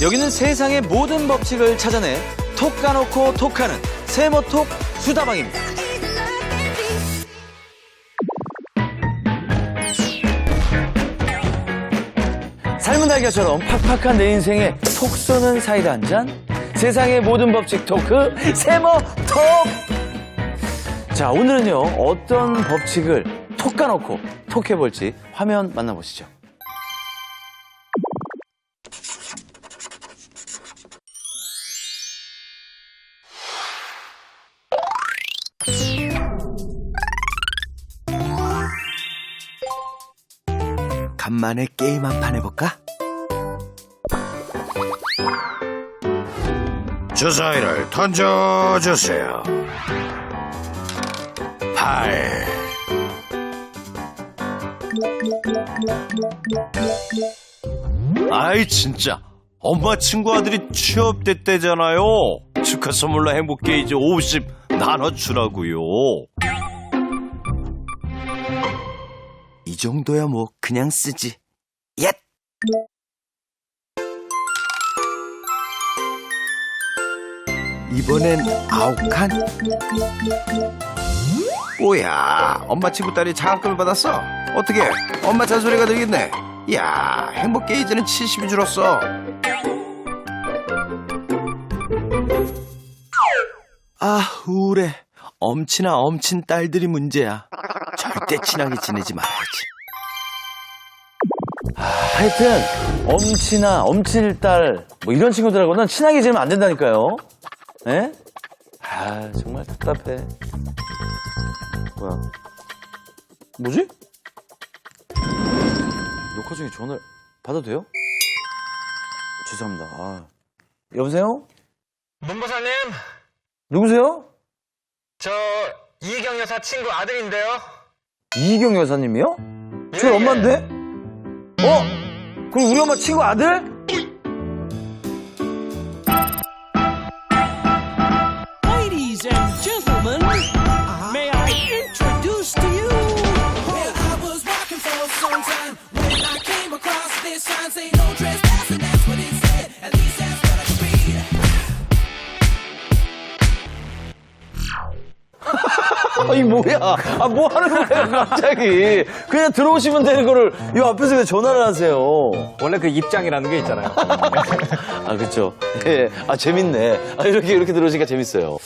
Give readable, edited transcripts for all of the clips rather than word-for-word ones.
여기는 세상의 모든 법칙을 찾아내 톡 까놓고 톡하는 세모톡 수다방입니다. 삶은 달걀처럼 팍팍한 내 인생에 톡 쏘는 사이다 한 잔. 세상의 모든 법칙 토크 세모톡. 자, 오늘은요 어떤 법칙을 톡 까놓고 톡해볼지 화면 만나보시죠. 간만에 게임 한 판 해볼까? 주사위를 던져주세요. 8. 아이 진짜 엄마 친구 아들이 취업됐대잖아요. 축하 선물로 행복게이지 50 나눠주라고요. 이 정도야 뭐 그냥 쓰지. 얏! 이번엔 9칸? 뭐야, 엄마 친구 딸이 장학금을 받았어? 어떻게 엄마 잔소리가 들리겠네. 야, 행복게이지는 70이 줄었어. 아, 우울해. 엄친아 엄친 딸들이 문제야. 절대 친하게 지내지 말아야지. 하여튼 엄친아 엄친딸 뭐 이런 친구들하고는 친하게 지내면 안 된다니까요. 예? 아 정말 답답해. 뭐야? 뭐지? 녹화 중에 전화를 받아도 돼요? 죄송합니다. 아. 여보세요? 문보사님, 누구세요? 저 이경 여사 친구 아들인데요. 이경 여사님이요? 저희 예. 엄마인데? 그럼 우리 엄마 친구 아들? Ladies and gentlemen, may I introduce to you? Well, I was walking for some time when I came across this sign saying no trespassing. That's what it said. At least that's what I could read. 이 뭐야? 아, 뭐 하는 거예요, 갑자기? 그냥 들어오시면 되는 거를 이 앞에서 왜 전화를 하세요? 원래 그 입장이라는 게 있잖아요. 아, 그쵸. 예. 아, 재밌네. 아, 이렇게 들어오시니까 재밌어요.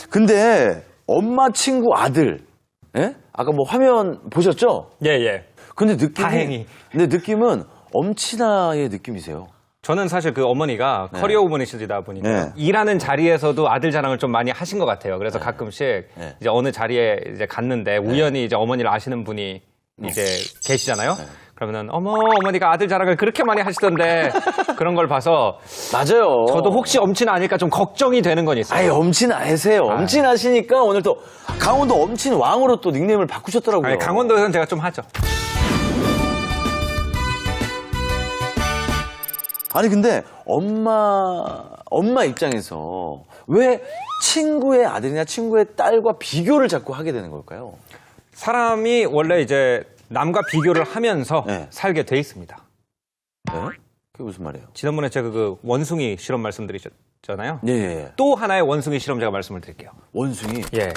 근데, 엄마 친구 아들. 예? 아까 뭐 화면 보셨죠? 예, 예. 근데 느낌이. 다행히. 근데 느낌은 엄친아의 느낌이세요. 저는 사실 그 어머니가 네. 커리어 우먼이시다 보니까 네. 일하는 자리에서도 아들 자랑을 좀 많이 하신 것 같아요. 그래서 가끔씩 네. 이제 어느 자리에 이제 갔는데 우연히 이제 어머니를 아시는 분이 이제 계시잖아요. 그러면은 어머니가 아들 자랑을 그렇게 많이 하시던데 그런 걸 봐서 맞아요. 저도 혹시 엄친 아닐까 좀 걱정이 되는 건 있어요. 아예 엄친아세요. 엄친아시니까 오늘 또 강원도 엄친왕으로 또 닉네임을 바꾸셨더라고요. 아니, 강원도에서는 제가 좀 하죠. 아니 근데 엄마 입장에서 왜 친구의 아들이나 친구의 딸과 비교를 자꾸 하게 되는 걸까요? 사람이 원래 이제 남과 비교를 하면서 네. 살게 돼 있습니다. 네? 그게 무슨 말이에요? 지난번에 제가 그 원숭이 실험 말씀드리셨잖아요. 예, 예. 또 하나의 원숭이 실험 제가 말씀을 드릴게요. 원숭이. 예.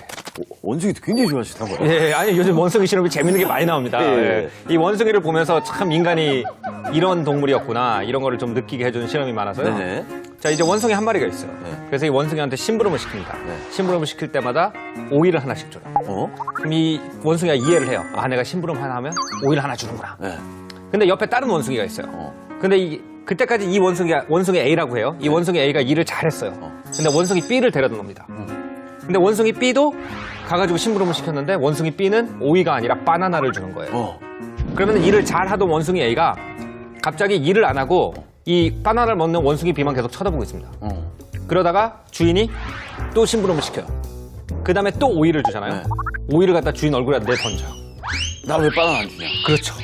원숭이 굉장히 좋아하시나 봐요. 예, 아니 요즘 원숭이 실험이 재밌는 게 많이 나옵니다. 예. 예. 이 원숭이를 보면서 참 인간이 이런 동물이었구나 이런 거를 좀 느끼게 해주는 실험이 많아서요. 네네. 자 이제 원숭이 한 마리가 있어요. 네. 그래서 이 원숭이한테 심부름을 시킵니다. 네. 심부름을 시킬 때마다 오이를 하나씩 줘요. 그럼 이 원숭이가 이해를 해요. 아 내가 심부름 하나 하면 오이를 하나 주는구나. 네. 근데 옆에 다른 원숭이가 있어요. 근데 그때까지 이 원숭이 A라고 해요. 이 원숭이 A가 일을 잘했어요. 근데 원숭이 B를 데려다 놉니다. 근데 원숭이 B도 가가지고 심부름을 시켰는데 원숭이 B는 오이가 아니라 바나나를 주는 거예요. 그러면 일을 잘하던 원숭이 A가 갑자기 일을 안 하고 이 바나나를 먹는 원숭이 B만 계속 쳐다보고 있습니다. 그러다가 주인이 또 심부름을 시켜요. 그 다음에 또 오이를 주잖아요. 네. 오이를 갖다 주인 얼굴에 내던져요. 나 왜 바나나 안 주냐? 그렇죠.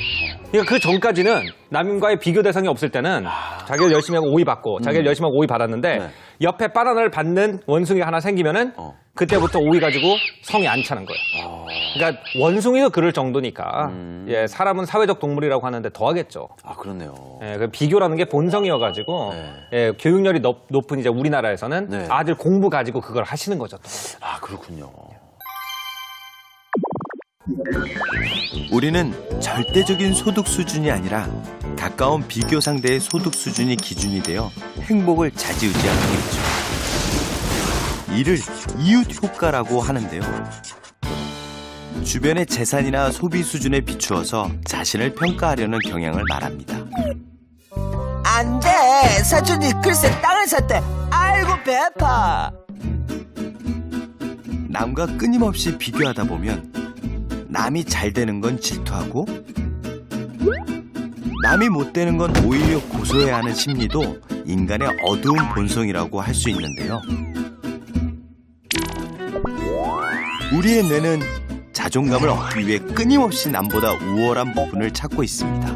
그러니까 그 전까지는 남과의 비교 대상이 없을 때는 자기를 열심히 하고 오이 받고 자기를 열심히 하고 오이 받았는데 네. 옆에 바나나를 받는 원숭이가 하나 생기면은 그때부터 오이 가지고 성이 안 차는 거예요. 그러니까 원숭이도 그럴 정도니까 예, 사람은 사회적 동물이라고 하는데 더하겠죠. 아, 그렇네요. 예, 그 비교라는 게 본성이어가지고 네. 예, 교육열이 높은 이제 우리나라에서는 네. 아들 공부 가지고 그걸 하시는 거죠. 또. 아, 그렇군요. 우리는 절대적인 소득 수준이 아니라 가까운 비교 상대의 소득 수준이 기준이 되어 행복을 좌지우지하게 되죠. 이를 이웃 효과라고 하는데요. 주변의 재산이나 소비 수준에 비추어서 자신을 평가하려는 경향을 말합니다. 안 돼! 사촌이 글쎄 땅을 샀대! 아이고, 배아파! 남과 끊임없이 비교하다 보면 남이 잘 되는 건 질투하고 남이 못 되는 건 오히려 고소해야 하는 심리도 인간의 어두운 본성이라고 할 수 있는데요. 우리의 뇌는 자존감을 얻기 위해 끊임없이 남보다 우월한 부분을 찾고 있습니다.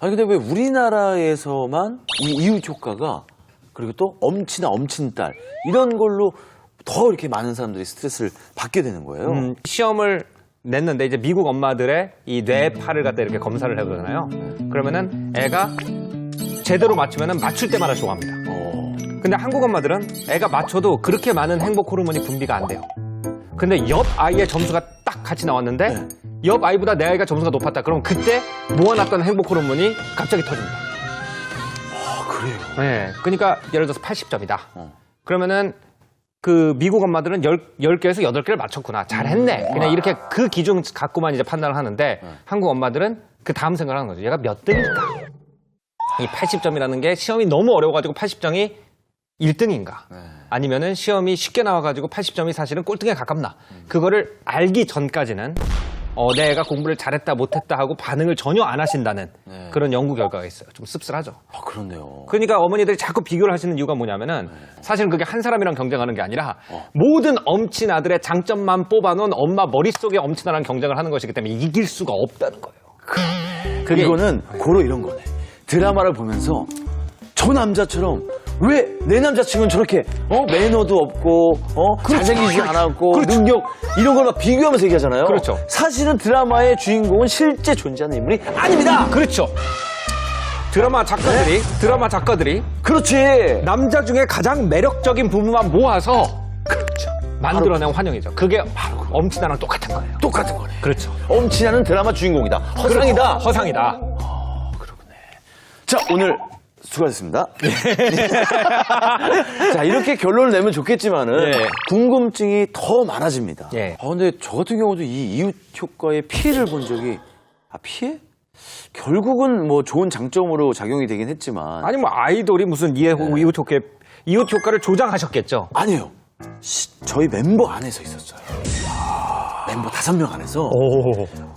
아니, 근데 왜 우리나라에서만 이 이웃 효과가 그리고 또 엄친아, 엄친딸 이런 걸로 더 이렇게 많은 사람들이 스트레스를 받게 되는 거예요? 시험을 냈는데 이제 미국 엄마들의 이 뇌파를 갖다 이렇게 검사를 해보잖아요. 그러면은 애가 제대로 맞추면은 맞출 때마다 좋아합니다. 근데 한국 엄마들은 애가 맞춰도 그렇게 많은 행복 호르몬이 분비가 안 돼요. 근데 옆 아이의 점수가 딱 같이 나왔는데 옆 아이보다 내 아이가 점수가 높았다. 그럼 그때 모아놨던 행복 호르몬이 갑자기 터집니다. 아, 그래요? 네. 그러니까 예를 들어서 80점이다. 그러면은 그 미국 엄마들은 10개에서 8개를 맞췄구나. 잘했네. 그냥 이렇게 그 기준 갖고만 이제 판단을 하는데 한국 엄마들은 그 다음 생각을 하는 거죠. 얘가 몇 등일까? 이 80점이라는 게 시험이 너무 어려워가지고 80점이 1등인가? 아니면은 시험이 쉽게 나와가지고 80점이 사실은 꼴등에 가깝나? 그거를 알기 전까지는 내 애가 공부를 잘했다 못했다 하고 반응을 전혀 안 하신다는 그런 연구 결과가 있어요. 좀 씁쓸하죠. 아, 그렇네요. 그러니까 어머니들이 자꾸 비교를 하시는 이유가 뭐냐면은 사실은 그게 한 사람이랑 경쟁하는 게 아니라 모든 엄친 아들의 장점만 뽑아놓은 엄마 머릿속에 엄친아랑 경쟁을 하는 것이기 때문에 이길 수가 없다는 거예요. 그게 이거는 고로 이런 거네. 드라마를 보면서 저 남자처럼 왜 내 남자친구는 저렇게 매너도 없고 잘생기지 않았고 능력 이런 걸 막 비교하면서 얘기하잖아요. 그렇죠. 사실은 드라마의 주인공은 실제 존재하는 인물이 아닙니다. 그렇죠. 드라마 작가들이 그렇지. 남자 중에 가장 매력적인 부분만 모아서 만들어낸 환영이죠. 그게 엄친아랑 똑같은 거예요. 똑같은 거네. 그렇죠. 엄친아는 드라마 주인공이다. 허상이다. 허상이다. 자, 오늘 수고하셨습니다. 자, 이렇게 결론을 내면 좋겠지만은 예. 궁금증이 더 많아집니다. 예. 근데 저 같은 경우도 이 이웃 효과의 피해를 본 적이 피해? 결국은 뭐 좋은 장점으로 작용이 되긴 했지만 아니 뭐 아이돌이 무슨 이웃 효과를 조장하셨겠죠. 아니에요. 저희 멤버 안에서 있었어요. 멤버 5명 안에서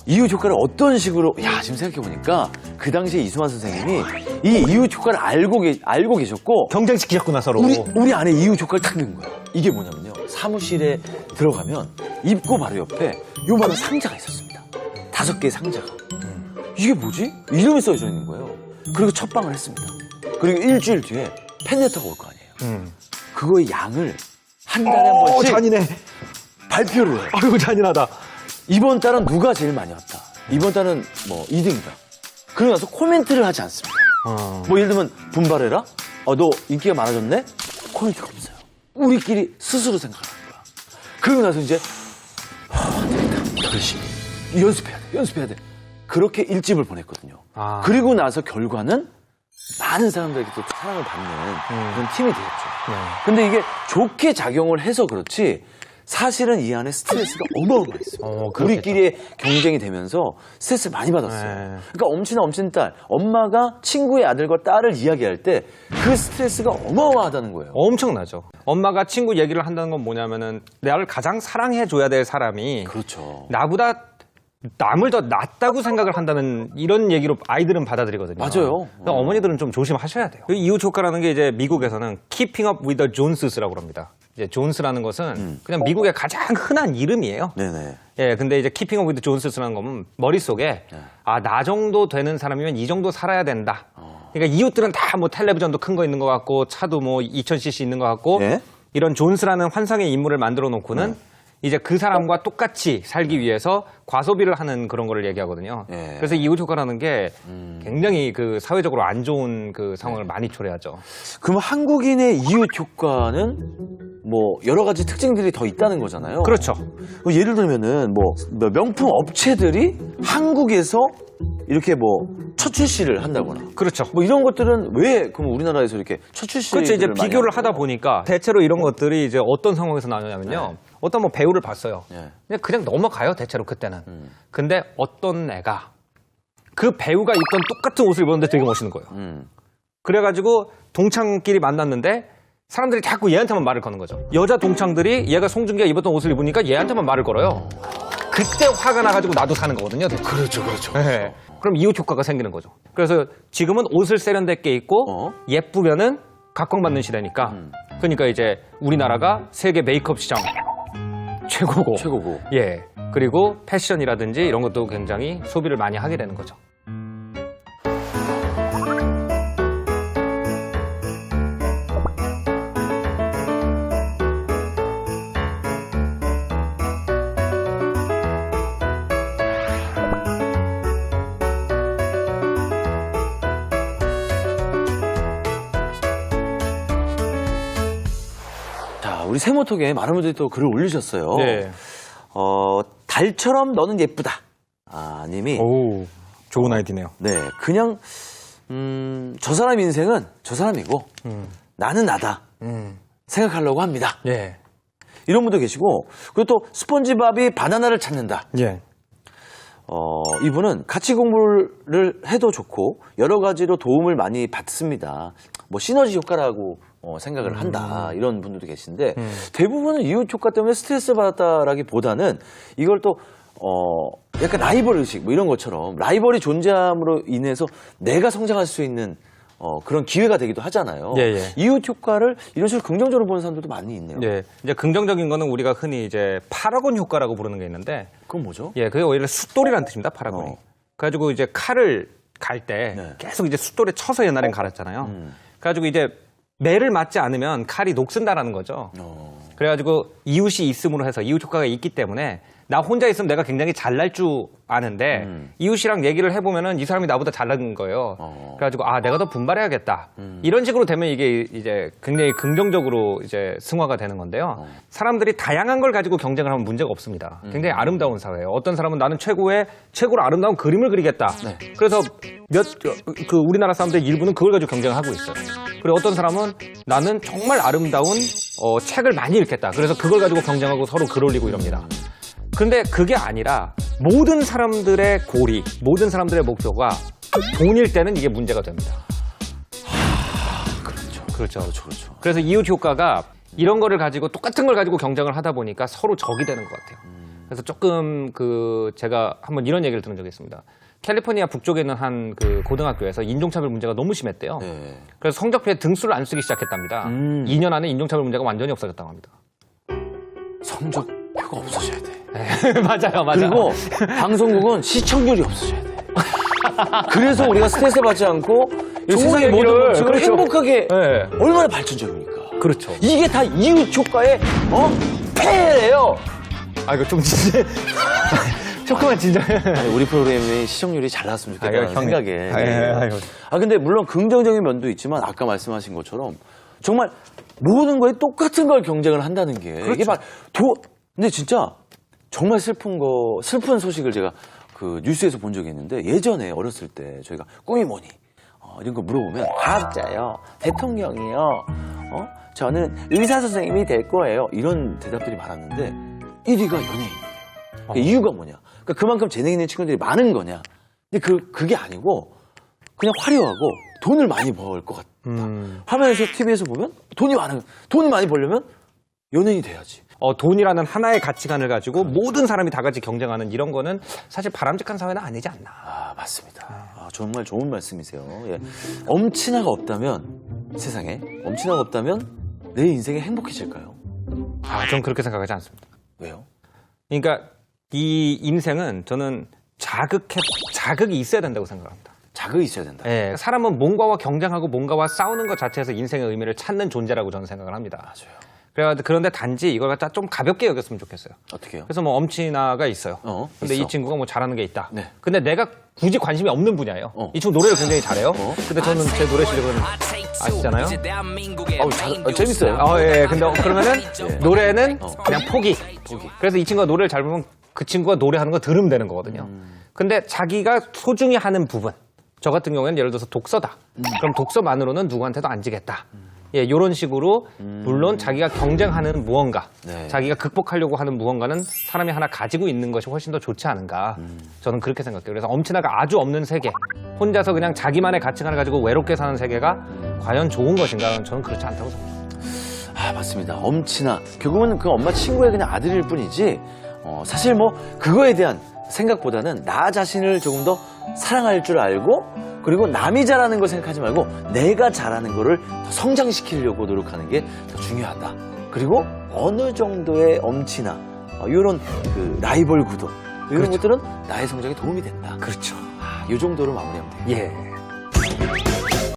이웃 효과를 어떤 식으로 지금 생각해보니까 그 당시에 이수만 선생님이 이 이웃 효과를 알고 계셨고 경쟁시키셨구나 서로. 우리 안에 이웃 효과를 딱 넣은 거예요. 이게 뭐냐면요. 사무실에 들어가면 입구 바로 옆에 요만한 상자가 있었습니다. 5개의 상자가. 이게 뭐지? 이름이 써져 있는 거예요. 그리고 첫방을 했습니다. 그리고 일주일 뒤에 팬레터가 올 거 아니에요. 그거의 양을 한 달에 한 번씩 잔인해. 발표를 해요. 아이고 잔인하다. 이번 달은 누가 제일 많이 왔다. 이번 달은 뭐 2등이다. 그러고 나서 코멘트를 하지 않습니다. 뭐 예를 들면 분발해라? 너 인기가 많아졌네? 코멘트가 없어요. 우리끼리 스스로 생각하는 거야. 그러고 나서 이제 안 되겠다. 열심히 연습해야 돼. 그렇게 일집을 보냈거든요. 그리고 나서 결과는 많은 사람들에게 또 사랑을 받는 그런 팀이 되었죠. 근데 이게 좋게 작용을 해서 그렇지 사실은 이 안에 스트레스가 어마어마했어요. 우리끼리의 경쟁이 되면서 스트레스를 많이 받았어요. 그러니까 엄친딸, 엄마가 친구의 아들과 딸을 이야기할 때 그 스트레스가 어마어마하다는 거예요. 엄청나죠. 엄마가 친구 얘기를 한다는 건 뭐냐면은 나를 가장 사랑해줘야 될 사람이 그렇죠. 나보다 남을 더 낫다고 생각을 한다는 이런 얘기로 아이들은 받아들이거든요. 맞아요. 그러니까 어머니들은 좀 조심하셔야 돼요. 이웃 효과라는 게 이제 미국에서는 Keeping Up with the Jones라고 합니다. 이제 존스라는 것은 그냥 미국의 가장 흔한 이름이에요. 네네. 예, 근데 이제 키핑 오브 드 존스라는 거면 머릿속에 아, 나 정도 되는 사람이면 이 정도 살아야 된다. 그러니까 이웃들은 다 뭐 텔레비전도 큰 거 있는 것 같고 차도 뭐 2000cc 있는 것 같고 예? 이런 존스라는 환상의 인물을 만들어 놓고는 이제 그 사람과 똑같이 살기 위해서 과소비를 하는 그런 거를 얘기하거든요. 예. 그래서 이웃 효과라는 게 굉장히 그 사회적으로 안 좋은 그 상황을 많이 초래하죠. 그럼 한국인의 이웃 효과는 뭐 여러 가지 특징들이 더 있다는 거잖아요. 그렇죠. 예를 들면은 뭐 명품 업체들이 한국에서 이렇게 뭐 첫 출시를 한다거나 그렇죠. 뭐 이런 것들은 왜 그럼 우리나라에서 이렇게 첫 출시를 그렇죠. 이제 많이 비교를 하고? 하다 보니까 대체로 이런 것들이 이제 어떤 상황에서 나오냐면요. 어떤 뭐 배우를 봤어요. 그냥 넘어가요. 대체로 그때는. 근데 어떤 애가 그 배우가 입던 똑같은 옷을 입었는데 되게 멋있는 거예요. 그래가지고 동창끼리 만났는데 사람들이 자꾸 얘한테만 말을 거는 거죠. 여자 동창들이 얘가 송중기가 입었던 옷을 입으니까 얘한테만 말을 걸어요. 그때 화가 나가지고 나도 사는 거거든요. 대체. 그렇죠. 네. 그럼 이웃 효과가 생기는 거죠. 그래서 지금은 옷을 세련되게 입고 예쁘면은 각광받는 시대니까. 그러니까 이제 우리나라가 세계 메이크업 시장 최고고. 최고고. 예. 그리고 패션이라든지 이런 것도 굉장히 소비를 많이 하게 되는 거죠. 자, 우리 세모톡에 많은 분들이 또 글을 올리셨어요. 네. 달처럼 너는 예쁘다. 아, 님이 오, 좋은 아이디네요. 네, 그냥 저 사람 인생은 저 사람이고 나는 나다 생각하려고 합니다. 예. 이런 분도 계시고 그리고 또 스폰지밥이 바나나를 찾는다. 예. 이분은 같이 공부를 해도 좋고 여러 가지로 도움을 많이 받습니다. 뭐 시너지 효과라고 생각을 한다. 이런 분들도 계신데 대부분은 이웃 효과 때문에 스트레스 받았다라기보다는 이걸 또 약간 라이벌 의식 뭐 이런 것처럼 라이벌이 존재함으로 인해서 내가 성장할 수 있는 그런 기회가 되기도 하잖아요. 예, 예. 이웃 효과를 이런 식으로 긍정적으로 보는 사람들도 많이 있네요. 예. 이제 긍정적인 거는 우리가 흔히 이제 파라곤 효과라고 부르는 게 있는데 그건 뭐죠? 예, 그게 오히려 숫돌이라는 뜻입니다, 파라곤이. 그래가지고 이제 칼을 갈 때 네. 계속 이제 숫돌에 쳐서 옛날엔 갈았잖아요. 그래가지고 이제 매를 맞지 않으면 칼이 녹슨다라는 거죠. 그래가지고 이웃이 있음으로 해서 이웃 효과가 있기 때문에 나 혼자 있으면 내가 굉장히 잘날 줄 아는데 이웃이랑 얘기를 해보면은 이 사람이 나보다 잘난 거예요. 그래가지고 아 내가 더 분발해야겠다. 이런 식으로 되면 이게 이제 굉장히 긍정적으로 이제 승화가 되는 건데요. 사람들이 다양한 걸 가지고 경쟁을 하면 문제가 없습니다. 굉장히 아름다운 사회예요. 어떤 사람은 나는 최고로 아름다운 그림을 그리겠다. 그래서 그 우리나라 사람들 일부는 그걸 가지고 경쟁을 하고 있어요. 그리고 어떤 사람은 나는 정말 아름다운 책을 많이 읽겠다. 그래서 그걸 가지고 경쟁하고 서로 글 올리고 이럽니다. 근데 그게 아니라 모든 사람들의 고리, 모든 사람들의 목표가 돈일 때는 이게 문제가 됩니다. 그렇죠. 그래서 이웃 효과가 이런 거를 가지고 똑같은 걸 가지고 경쟁을 하다 보니까 서로 적이 되는 것 같아요. 그래서 조금 제가 한번 이런 얘기를 들은 적이 있습니다. 캘리포니아 북쪽에 있는 한 그 고등학교에서 인종차별 문제가 너무 심했대요. 네. 그래서 성적표에 등수를 안 쓰기 시작했답니다. 2년 안에 인종차별 문제가 완전히 없어졌다고 합니다. 성적표가 없어져야 돼. 맞아요. 그리고 방송국은 시청률이 없어져야 돼. 그래서 우리가 스트레스 받지 않고 세상의 모든 얘기를, 법칙을 그렇죠. 행복하게 네. 얼마나 발전적입니까? 그렇죠. 이게 다 이웃 효과의 폐해예요. 아, 이거 좀 진짜. 조금만 진짜. 아니, 우리 프로그램의 시청률이 잘 나왔으면 좋겠다는 형님. 생각에. 아유. 근데 물론 긍정적인 면도 있지만 아까 말씀하신 것처럼 정말 모든 거에 똑같은 걸 경쟁을 한다는 게 이게 막 근데 진짜 정말 슬픈 소식을 제가 그 뉴스에서 본 적이 있는데 예전에 어렸을 때 저희가 꿈이 뭐니 이런 거 물어보면 과학자요, 대통령이요, 저는 의사 선생님이 될 거예요 이런 대답들이 많았는데 1위가 연예인이에요. 그러니까 이유가 뭐냐? 그러니까 그만큼 재능 있는 친구들이 많은 거냐? 근데 그게 아니고 그냥 화려하고 돈을 많이 벌 것 같다. 화면에서 TV에서 보면 돈이 많이 벌려면 연예인이 돼야지. 돈이라는 하나의 가치관을 가지고 모든 사람이 다 같이 경쟁하는 이런 거는 사실 바람직한 사회는 아니지 않나. 아, 맞습니다. 정말 좋은 말씀이세요. 예. 엄친아가 없다면 세상에 엄친아가 없다면 내 인생이 행복해질까요? 전 그렇게 생각하지 않습니다. 왜요? 그러니까 이 인생은 저는 자극이 있어야 된다고 생각합니다. 자극이 있어야 된다. 예, 사람은 뭔가와 경쟁하고 뭔가와 싸우는 것 자체에서 인생의 의미를 찾는 존재라고 저는 생각을 합니다. 맞아요. 그런데 단지 이걸 갖다 좀 가볍게 여겼으면 좋겠어요. 어떻게요? 그래서 뭐 엄친아가 있어요. 근데 있어. 이 친구가 뭐 잘하는 게 있다. 네. 근데 내가 굳이 관심이 없는 분야예요. 이 친구 노래를 굉장히 잘해요. 근데 저는 제 노래 실력은 아시잖아요. 재밌어요. 예. 근데 그러면은 노래는 그냥 포기. 그래서 이 친구가 노래를 잘 부르면 그 친구가 노래하는 거 들으면 되는 거거든요. 근데 자기가 소중히 하는 부분. 저 같은 경우에는 예를 들어서 독서다. 그럼 독서만으로는 누구한테도 안 지겠다. 예, 이런 식으로 물론 자기가 경쟁하는 무언가, 네. 자기가 극복하려고 하는 무언가는 사람이 하나 가지고 있는 것이 훨씬 더 좋지 않은가. 저는 그렇게 생각해요. 그래서 엄친아가 아주 없는 세계, 혼자서 그냥 자기만의 가치관을 가지고 외롭게 사는 세계가 과연 좋은 것인가? 저는 그렇지 않다고 생각합니다. 아, 맞습니다. 엄친아. 결국은 그 엄마 친구의 그냥 아들일 뿐이지, 사실 뭐, 그거에 대한 생각보다는 나 자신을 조금 더 사랑할 줄 알고, 그리고 남이 잘하는 걸 생각하지 말고 내가 잘하는 거를 더 성장시키려고 노력하는 게 더 중요하다. 그리고 어느 정도의 엄친아, 이런 그 라이벌 구도, 이런 것들은 나의 성장에 도움이 된다. 그렇죠. 이 정도로 마무리하면 돼요. 예.